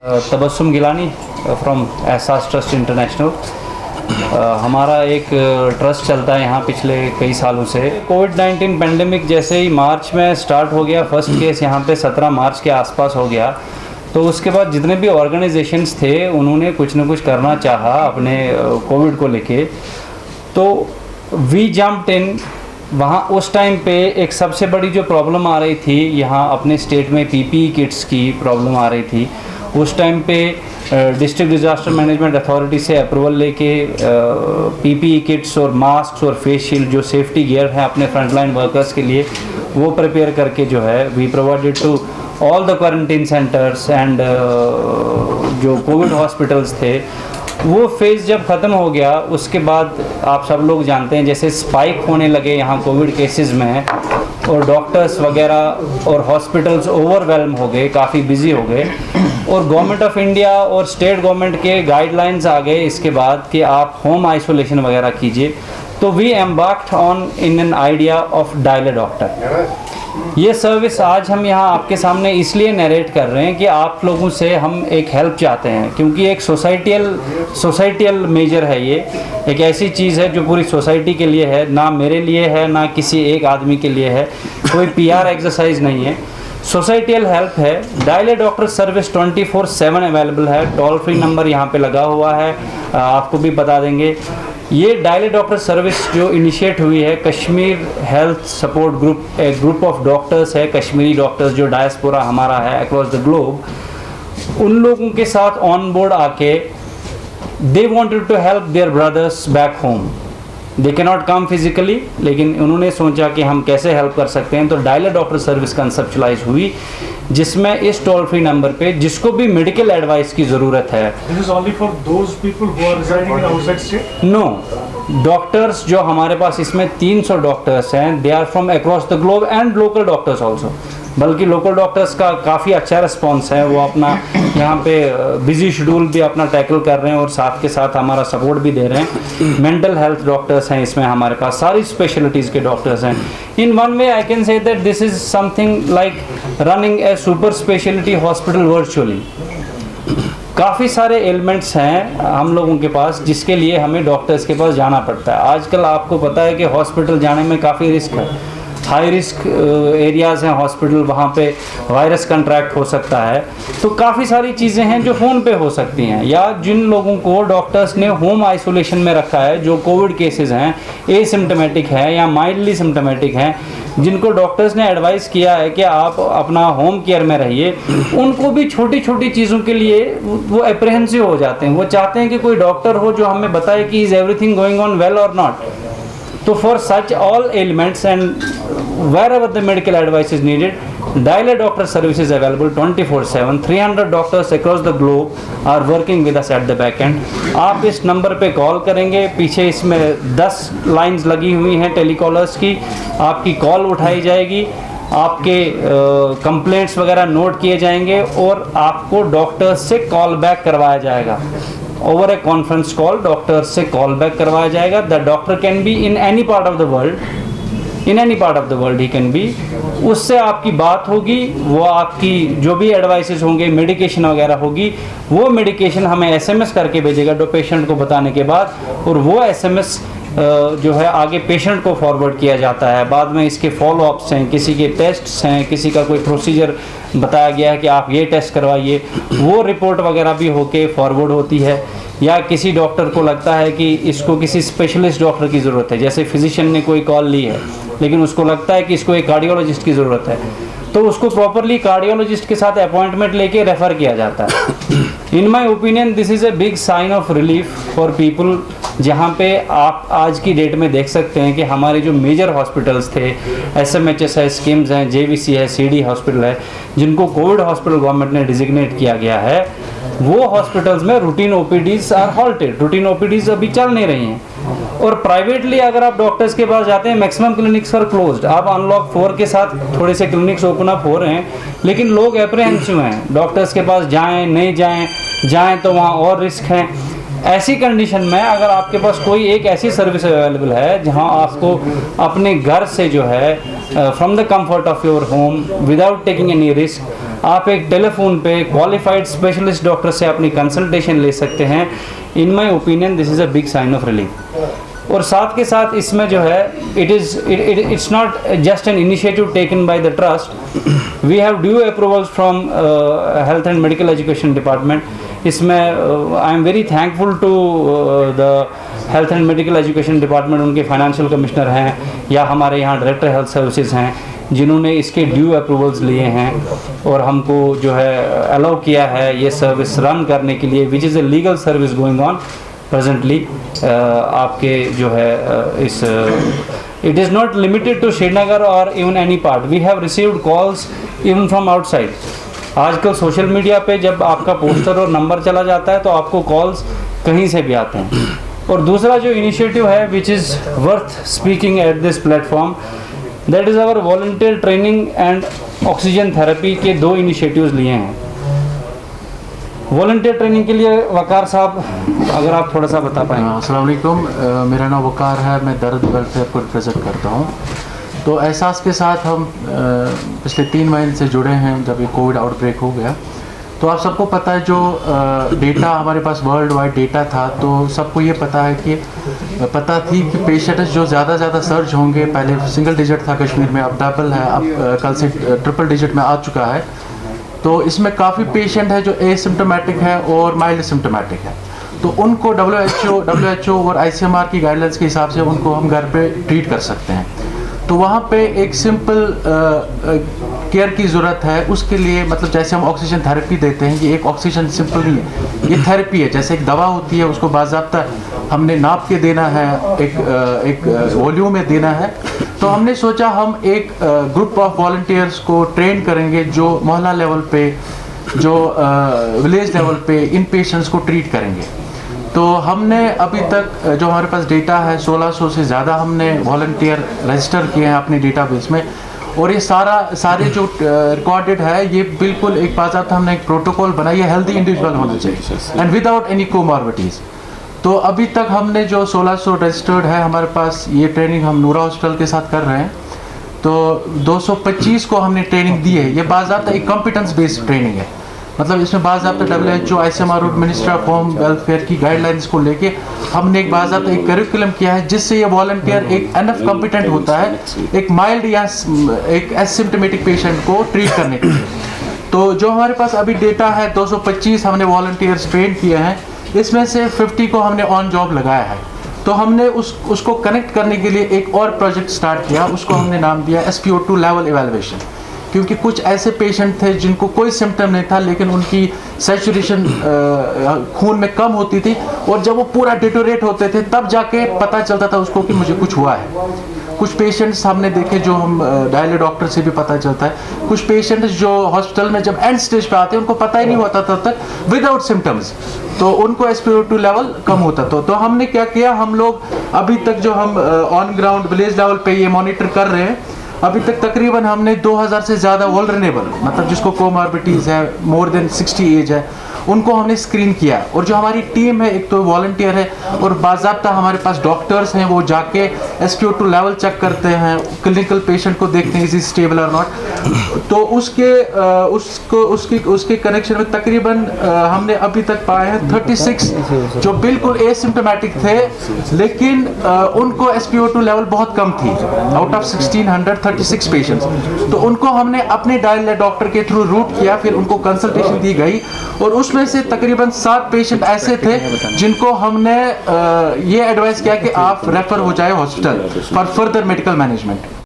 Tabassum Gilani from एहसास trust international. हमारा एक ट्रस्ट चलता है यहाँ पिछले कई सालों से। कोविड-19 पेंडेमिक जैसे ही मार्च में स्टार्ट हो गया, फर्स्ट केस यहाँ पे 17 मार्च के आसपास हो गया, तो उसके बाद जितने भी ऑर्गेनाइजेशंस थे उन्होंने कुछ न कुछ करना चाहा अपने कोविड को लेके, तो वी जंप्ड इन। वहाँ उस टाइम पे एक सबसे बड़ी जो प्रॉब्लम आ रही थी यहाँ अपने स्टेट में पीपीई किट्स की प्रॉब्लम आ रही थी। उस टाइम पे डिस्ट्रिक्ट डिज़ास्टर मैनेजमेंट अथॉरिटी से अप्रूवल लेके पीपीई किट्स और मास्क और फेस शील्ड जो सेफ्टी गियर हैं अपने फ्रंटलाइन वर्कर्स के लिए, वो प्रिपेयर करके जो है we provided to all the quarantine centres and जो कोविड हॉस्पिटल्स थे। वो फेज़ जब ख़त्म हो गया उसके बाद आप सब लोग जानते हैं जैसे स्पाइक होने लगे यहाँ कोविड केसेस में, और डॉक्टर्स वगैरह और हॉस्पिटल्स ओवरवेलम हो गए, काफ़ी बिजी हो गए, और गवर्नमेंट ऑफ इंडिया और स्टेट गवर्नमेंट के गाइडलाइंस आ गए इसके बाद कि आप होम आइसोलेशन वगैरह कीजिए। तो we embarked on in an idea of dial a doctor. ये सर्विस आज हम यहाँ आपके सामने इसलिए नरेट कर रहे हैं कि आप लोगों से हम एक हेल्प चाहते हैं, क्योंकि एक सोसाइटियल मेजर है। ये एक ऐसी चीज़ है जो पूरी सोसाइटी के लिए है, ना मेरे लिए है ना किसी एक आदमी के लिए है, कोई पीआर एक्सरसाइज नहीं है, सोसाइटियल हेल्प है। Dial a doctor service 24/7 available है। टोल फ्री नंबर यहाँ पे लगा हुआ है, आपको भी बता देंगे। ये डायल अ डॉक्टर सर्विस जो इनिशिएट हुई है कश्मीर हेल्थ सपोर्ट ग्रुप, एक ग्रुप ऑफ डॉक्टर्स है, कश्मीरी डॉक्टर्स जो डायस्पोरा हमारा है अक्रॉस द ग्लोब, उन लोगों के साथ ऑन बोर्ड आके they wanted to help their brothers back home. They can not come physically, लेकिन उन्होंने सोचा कि हम कैसे हेल्प कर सकते हैं, तो dial a doctor service conceptualise हुई, जिसमें इस टोल फ्री नंबर पे जिसको भी मेडिकल एडवाइस की ज़रूरत है। This is only for those people who are residing in outside state? No, doctors जो हमारे पास इसमें 300 डॉक्टर्स हैं, they are from across the globe and local doctors also. बल्कि लोकल डॉक्टर्स का काफ़ी अच्छा रिस्पॉन्स है, वो अपना यहाँ पे बिजी शेड्यूल भी अपना टैकल कर रहे हैं और साथ के साथ हमारा सपोर्ट भी दे रहे हैं। मेंटल हेल्थ डॉक्टर्स हैं इसमें हमारे पास, सारी स्पेशलिटीज़ के डॉक्टर्स हैं। In one way I can say that this is something like running A super speciality hospital virtually. काफ़ी सारे एलिमेंट्स हैं हम लोगों के पास जिसके लिए हमें डॉक्टर्स के पास जाना पड़ता है। आजकल आपको पता है कि हॉस्पिटल जाने में काफ़ी रिस्क है, हाई रिस्क एरियाज़ हैं हॉस्पिटल, वहाँ पे वायरस कंट्रैक्ट हो सकता है। तो काफ़ी सारी चीज़ें हैं जो फ़ोन पे हो सकती हैं, या जिन लोगों को डॉक्टर्स ने होम आइसोलेशन में रखा है, जो कोविड केसेस हैं, एसिम्टोमेटिक है या माइल्डली सिम्टोमेटिक हैं, जिनको डॉक्टर्स ने एडवाइस किया है कि आप अपना होम केयर में रहिए, उनको भी छोटी छोटी चीज़ों के लिए वो एप्रहेंसिव हो जाते हैं। वो चाहते हैं कि कोई डॉक्टर हो जो हमें बताए कि is everything going on well और नॉट। तो for such all elements and wherever the medical advice is needed, dial a doctor service is available 24/7. 300 doctors across the globe are working with us at the back end. आप इस number पे call करेंगे, पीछे इसमें 10 lines लगी हुई हैं telecallers की, आपकी कॉल उठाई जाएगी, आपके कंप्लेंट्स वगैरह नोट किए जाएंगे और आपको डॉक्टर से कॉल बैक करवाया जाएगा। ओवर ए कॉन्फ्रेंस कॉल डॉक्टर से कॉल बैक करवाया जाएगा। The doctor can be in any part of the world, in any part of the world he can be. उससे आपकी बात होगी, वो आपकी जो भी एडवाइसेस होंगे, मेडिकेशन वगैरह होगी, वो मेडिकेशन हमें एसएमएस करके भेजेगा पेशेंट को बताने के बाद, और वो एसएमएस जो है आगे पेशेंट को फॉरवर्ड किया जाता है। बाद में इसके फॉलोअप्स हैं, किसी के टेस्ट्स हैं, किसी का कोई प्रोसीजर बताया गया है कि आप ये टेस्ट करवाइए, वो रिपोर्ट वगैरह भी होके फॉरवर्ड होती है। या किसी डॉक्टर को लगता है कि इसको किसी स्पेशलिस्ट डॉक्टर की ज़रूरत है, जैसे फिजिशियन ने कोई कॉल ली है लेकिन उसको लगता है कि इसको एक कार्डियोलॉजिस्ट की ज़रूरत है, तो उसको प्रॉपरली कार्डियोलॉजिस्ट के साथ अपॉइंटमेंट लेके रेफ़र किया जाता है। In my opinion this is a big sign of relief for people, जहाँ पे आप आज की डेट में देख सकते हैं कि हमारे जो मेजर हॉस्पिटल्स थे, एसएमएचएस है, स्किम्स हैं, जेवीसी है, सीडी हॉस्पिटल है, जिनको कोविड हॉस्पिटल गवर्नमेंट ने डिजिग्नेट किया गया है, वो हॉस्पिटल्स में routine OPDs are halted, routine OPDs अभी चल नहीं रही हैं। और प्राइवेटली अगर आप डॉक्टर्स के पास जाते हैं, मैक्सिमम क्लिनिक्स आर क्लोज्ड। आप अनलॉक 4 के साथ थोड़े से क्लिनिक्स ओपन अप हो रहे हैं, लेकिन लोग एप्रीहेंसिव हैं, डॉक्टर्स के पास जाएं नहीं जाएं तो वहाँ और रिस्क है। ऐसी कंडीशन में अगर आपके पास कोई एक ऐसी सर्विस अवेलेबल है जहां आपको अपने घर से जो है from the comfort of your home without taking any risk आप एक टेलीफोन पे क्वालिफाइड स्पेशलिस्ट डॉक्टर से अपनी कंसल्टेशन ले सकते हैं। In my opinion this is a big sign of relief. और साथ के साथ इसमें जो है it's not just an initiative taken by the trust, we have due approvals from health and medical education department. इसमें I am very thankful to the health and medical education department, उनके financial commissioner हैं या हमारे यहाँ director health services हैं जिन्होंने इसके due approvals लिए हैं और हमको जो है अलाउ किया है ये सर्विस रन करने के लिए, which is a legal service going on presently. आपके जो है इस it is not limited to Srinagar और even any part, we have received calls even from outside. आजकल सोशल मीडिया पे जब आपका पोस्टर और नंबर चला जाता है तो आपको कॉल्स कहीं से भी आते हैं। और दूसरा जो इनिशिएटिव है which is worth speaking at this platform, that is our volunteer training and oxygen therapy के 2 इनिशिएटिव्स लिए हैं। वॉलंटियर ट्रेनिंग के लिए वकार साहब अगर आप थोड़ा सा बता पाएंगे। अस्सलाम वालेकुम, मेरा नाम वकार है, मैं दर्द वेलफेयर को रिप्रेजेंट करता हूँ। तो एहसास के साथ हम पिछले 3 महीने से जुड़े हैं जब ये कोविड आउटब्रेक हो गया। तो आप सबको पता है जो डेटा हमारे पास वर्ल्ड वाइड डेटा था, तो सबको ये पता थी कि पेशेंट्स जो ज़्यादा सर्ज होंगे, पहले सिंगल डिजिट था कश्मीर में, अब डबल है, अब कल से ट्रिपल डिजिट में आ चुका है। तो इसमें काफ़ी पेशेंट है जो एसिम्प्टोमेटिक है और माइल्ड सिम्प्टोमेटिक है। तो उनको WHO और ICMR की गाइडलाइंस के हिसाब से उनको हम घर पे ट्रीट कर सकते हैं। तो वहाँ पे एक सिंपल केयर की ज़रूरत है। उसके लिए मतलब जैसे हम ऑक्सीजन थेरेपी देते हैं, ये एक ऑक्सीजन सिंपल नहीं है, ये थेरेपी है। जैसे एक दवा होती है, उसको बाज़ाब्ता हमने नाप के देना है, एक वॉल्यूम में देना है। तो हमने सोचा हम एक ग्रुप ऑफ वॉलंटियर्स को ट्रेन करेंगे जो मोहल्ला लेवल पे, जो विलेज लेवल पे इन पेशेंट्स को ट्रीट करेंगे। तो हमने अभी तक जो हमारे पास डेटा है 1600 से ज़्यादा हमने वॉलंटियर रजिस्टर किए हैं अपने डेटाबेस में। और ये सारे जो रिकॉर्डेड है, ये बिल्कुल एक बाज़ाब्ता हमने एक प्रोटोकॉल बनाई है, हेल्दी इंडिविजुअल होना चाहिए एंड विदाउट एनी कोमॉर्बिडिटीज़। तो अभी तक हमने जो 1600 रजिस्टर्ड है हमारे पास, ये ट्रेनिंग हम नूरा हॉस्पिटल के साथ कर रहे हैं। तो 225 को हमने ट्रेनिंग दी है। ये बाज़ाब्ता एक कॉम्पिटेंस बेस्ड ट्रेनिंग है, मतलब इसमें बाज़ाब्ता WHO, ICMR और मिनिस्ट्री ऑफ होम वेलफेयर की गाइडलाइंस को लेके हमने एक बाज़ाब्ता एक करिकुलम किया है, जिससे ये वॉलंटियर एक एनफ कॉम्पिटेंट होता है एक माइल्ड या एक एसिम्प्टोमेटिक पेशेंट को ट्रीट करने के लिए। तो जो हमारे पास अभी डेटा है 225 हमने वॉलंटियर्स ट्रेन किए हैं, इसमें से 50 को हमने ऑन जॉब लगाया है। तो हमने उसको कनेक्ट करने के लिए एक और प्रोजेक्ट स्टार्ट किया, उसको हमने नाम दिया SpO2 लेवल इवैल्यूएशन। क्योंकि कुछ ऐसे पेशेंट थे जिनको कोई सिम्टम नहीं था, लेकिन उनकी सैचुरेशन खून में कम होती थी, और जब वो पूरा डिटोरेट होते थे तब जाके पता चलता था उसको कि मुझे कुछ हुआ है। कुछ पेशेंट्स हमने देखे जो हम डायलियो डॉक्टर से भी पता चलता है, कुछ पेशेंट्स जो हॉस्पिटल में जब एंड स्टेज पे आते हैं उनको पता ही नहीं होता तब तक विदाउट सिम्टम्स, तो उनको SpO2 लेवल कम होता था। तो हमने क्या किया, हम लोग अभी तक जो हम ऑन ग्राउंड विलेज लेवल पे ये मॉनिटर कर रहे हैं, अभी तक तकरीबन हमने 2000 से ज़्यादा वल्नरेबल, मतलब जिसको कोमॉर्बिडिटीज़ है, मोर देन 60 एज है, उनको हमने स्क्रीन किया। और जो हमारी टीम है, एक तो वॉलंटियर है और बाज़ाब्ता हमारे पास डॉक्टर्स हैं, वो जाके SpO2 लेवल चेक करते हैं, क्लिनिकल पेशेंट को देखते हैं इज इज स्टेबल और नॉट। तो उसके कनेक्शन में तकरीबन हमने अभी तक पाए हैं 36 जो बिल्कुल एसिम्प्टोमेटिक थे, लेकिन उनको SpO2 लेवल बहुत कम थी। आउट ऑफ 1636 पेशेंट्स, तो उनको हमने अपने डायल डॉक्टर के थ्रू रूट किया, फिर उनको कंसल्टेशन दी गई, और उसमें से तकरीबन 7 पेशेंट ऐसे थे जिनको हमने ये एडवाइस किया कि आप रेफर हो जाए hospital for further medical management.